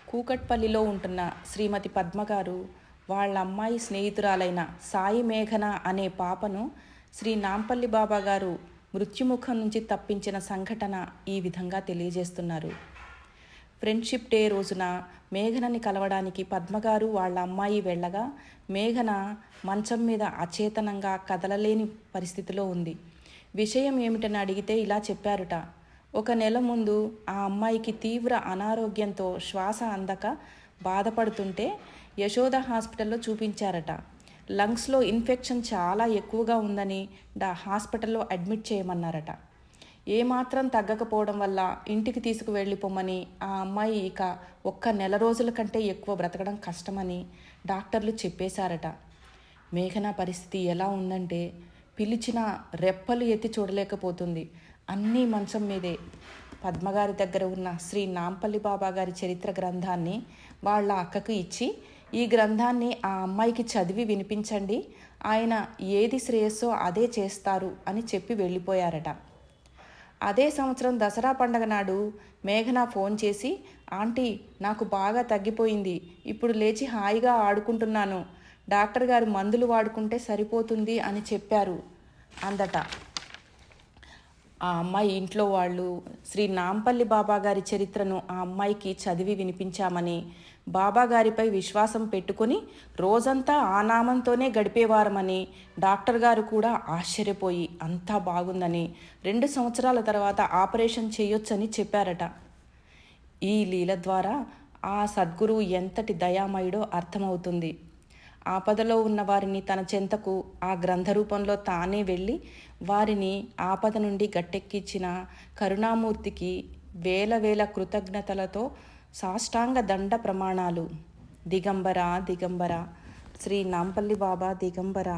కూకట్పల్లిలో ఉంటున్న శ్రీమతి పద్మ గారు వాళ్ళ అమ్మాయి స్నేహితురాలైన సాయి మేఘన అనే పాపను శ్రీ నాంపల్లి బాబా గారు మృత్యుముఖం నుంచి తప్పించిన సంఘటన ఈ విధంగా తెలియజేస్తున్నారు. ఫ్రెండ్షిప్ డే రోజున మేఘనని కలవడానికి పద్మగారు వాళ్ళ అమ్మాయి వెళ్ళగా మేఘన మంచం మీద అచేతనంగా కదలలేని పరిస్థితిలో ఉంది. విషయం ఏమిటని అడిగితే ఇలా చెప్పారుట. 1 నెల ముందు ఆ అమ్మాయికి తీవ్ర అనారోగ్యంతో శ్వాస అందక బాధపడుతుంటే యశోద హాస్పిటల్లో చూపించారట. లంగ్స్లో ఇన్ఫెక్షన్ చాలా ఎక్కువగా ఉందని హాస్పిటల్లో అడ్మిట్ చేయమన్నారట. ఏమాత్రం తగ్గకపోవడం వల్ల ఇంటికి తీసుకువెళ్ళిపోమని, ఆ అమ్మాయి ఇక 1 నెల రోజుల కంటే ఎక్కువ బ్రతకడం కష్టమని డాక్టర్లు చెప్పేశారట. మేఘన పరిస్థితి ఎలా ఉందంటే పిలిచిన రెప్పలు ఎత్తి చూడలేకపోతుంది. అన్నీ మంచం మీదే. పద్మగారి దగ్గర ఉన్న శ్రీ నాంపల్లి బాబా గారి చరిత్ర గ్రంథాన్ని వాళ్ళ అక్కకు ఇచ్చి, ఈ గ్రంథాన్ని ఆ అమ్మాయికి చదివి వినిపించండి, ఆయన ఏది శ్రేయస్సో అదే చేస్తారు అని చెప్పి వెళ్ళిపోయారట. అదే సంవత్సరం దసరా పండగ నాడు మేఘన ఫోన్ చేసి, ఆంటీ నాకు బాగా తగ్గిపోయింది, ఇప్పుడు లేచి హాయిగా ఆడుకుంటున్నాను, డాక్టర్ గారు మందులు వాడుకుంటే సరిపోతుంది అని చెప్పారు అందట. ఆ అమ్మాయి ఇంట్లో వాళ్ళు శ్రీ నాంపల్లి బాబా గారి చరిత్రను ఆ అమ్మాయికి చదివి వినిపించామని, బాబాగారిపై విశ్వాసం పెట్టుకొని రోజంతా ఆ నామంతోనే గడిపేవారమని, డాక్టర్ గారు కూడా ఆశ్చర్యపోయి అంతా బాగుందని 2 సంవత్సరాల తర్వాత ఆపరేషన్ చేయొచ్చని చెప్పారట. ఈ లీల ద్వారా ఆ సద్గురువు ఎంతటి దయామయుడో అర్థమవుతుంది. ఆపదలో ఉన్న వారిని తన చెంతకు ఆ గ్రంథ రూపంలో తానే వెళ్ళి వారిని ఆపద నుండి గట్టెక్కించిన కరుణామూర్తికి వేల కృతజ్ఞతలతో సాష్టాంగ దండ ప్రమాణాలు. దిగంబర దిగంబర, శ్రీ నాంపల్లి బాబా దిగంబర.